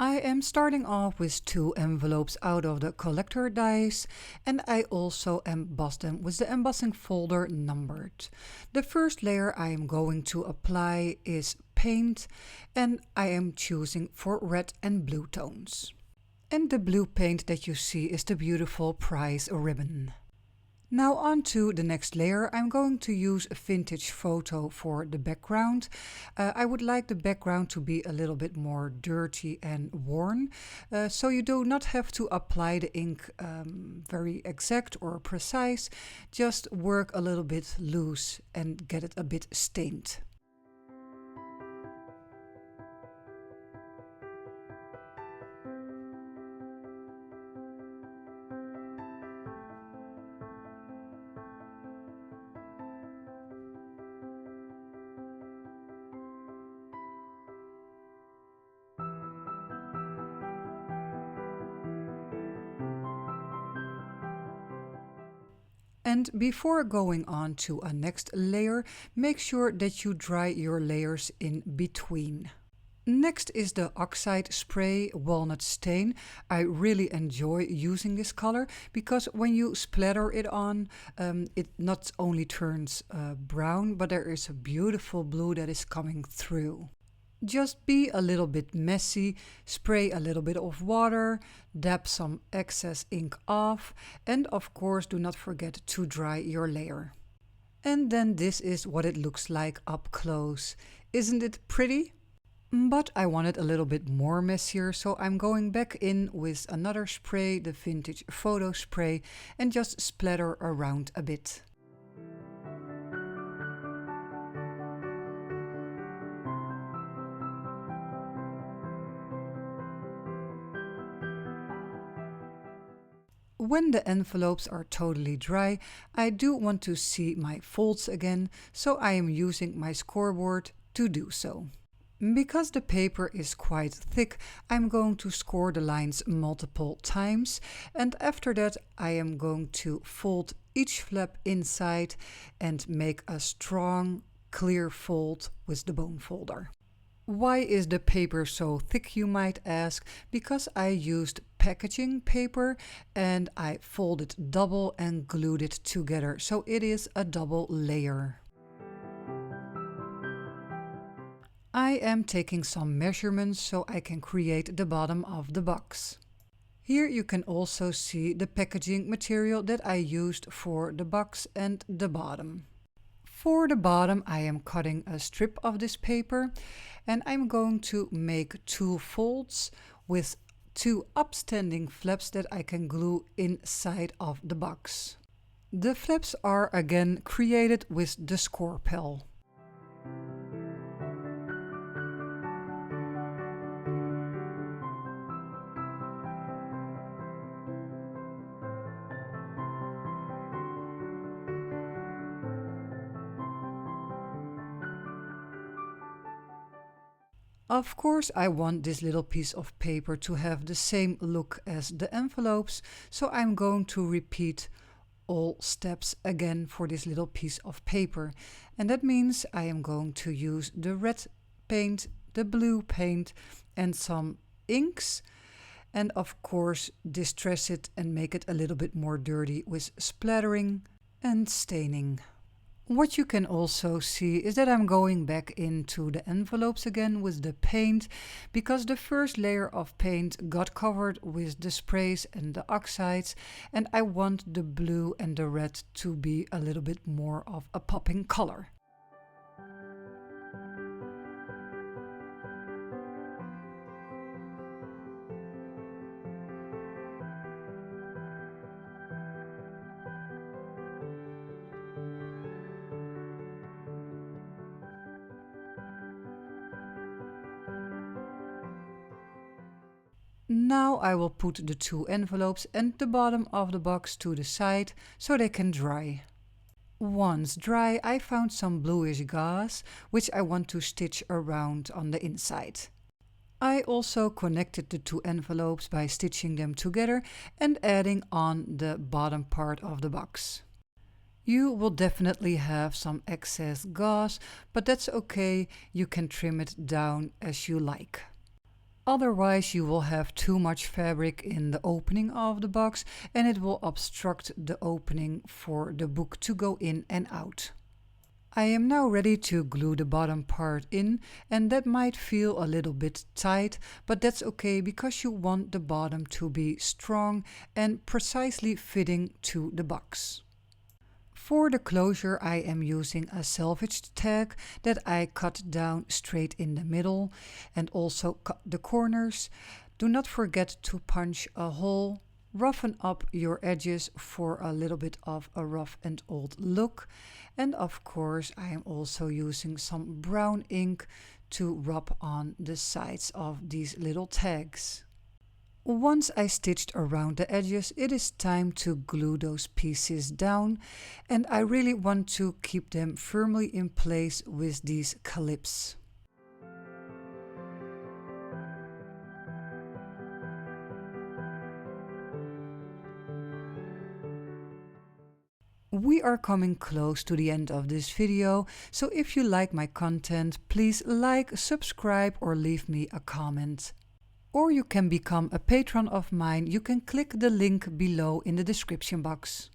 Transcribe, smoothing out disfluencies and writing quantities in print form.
I am starting off with 2 envelopes out of the collector dies, and I also emboss them with the embossing folder numbered. The first layer I am going to apply is paint, and I am choosing for red and blue tones. And the blue paint that you see is the beautiful prize ribbon. Now on to the next layer. I'm going to use a vintage photo for the background. I would like the background to be a little bit more dirty and worn, so you do not have to apply the ink very exact or precise. Just work a little bit loose and get it a bit stained. And before going on to a next layer, make sure that you dry your layers in between. Next is the Oxide Spray Walnut Stain. I really enjoy using this color because when you splatter it on, it not only turns brown, but there is a beautiful blue that is coming through. Just be a little bit messy, spray a little bit of water, dab some excess ink off, and of course do not forget to dry your layer. And then this is what it looks like up close. Isn't it pretty? But I want it a little bit more messier, so I'm going back in with another spray, the vintage photo spray, and just splatter around a bit. When the envelopes are totally dry, I do want to see my folds again, so I am using my scoreboard to do so. Because the paper is quite thick, I'm going to score the lines multiple times, and after that I am going to fold each flap inside and make a strong, clear fold with the bone folder. Why is the paper so thick, you might ask? Because I used packaging paper and I folded double and glued it together, so it is a double layer. I am taking some measurements so I can create the bottom of the box. Here you can also see the packaging material that I used for the box and the bottom. For the bottom I am cutting a strip of this paper and I'm going to make 2 folds with 2 upstanding flaps that I can glue inside of the box. The flaps are again created with the Scorpel. Of course, I want this little piece of paper to have the same look as the envelopes, so I'm going to repeat all steps again for this little piece of paper. And that means I am going to use the red paint, the blue paint, and some inks. And of course, distress it and make it a little bit more dirty with splattering and staining. What you can also see is that I'm going back into the envelopes again with the paint, because the first layer of paint got covered with the sprays and the oxides, and I want the blue and the red to be a little bit more of a popping color. Now I will put the 2 envelopes and the bottom of the box to the side so they can dry. Once dry, I found some bluish gauze, which I want to stitch around on the inside. I also connected the 2 envelopes by stitching them together and adding on the bottom part of the box. You will definitely have some excess gauze, but that's okay, you can trim it down as you like. Otherwise you will have too much fabric in the opening of the box and it will obstruct the opening for the book to go in and out. I am now ready to glue the bottom part in, and that might feel a little bit tight, but that's okay because you want the bottom to be strong and precisely fitting to the box. For the closure I am using a selvaged tag that I cut down straight in the middle and also cut the corners. Do not forget to punch a hole. Roughen up your edges for a little bit of a rough and old look. And of course I am also using some brown ink to rub on the sides of these little tags. Once I stitched around the edges, it is time to glue those pieces down, and I really want to keep them firmly in place with these clips. We are coming close to the end of this video, so if you like my content, please like, subscribe or leave me a comment. Or you can become a patron of mine. You can click the link below in the description box.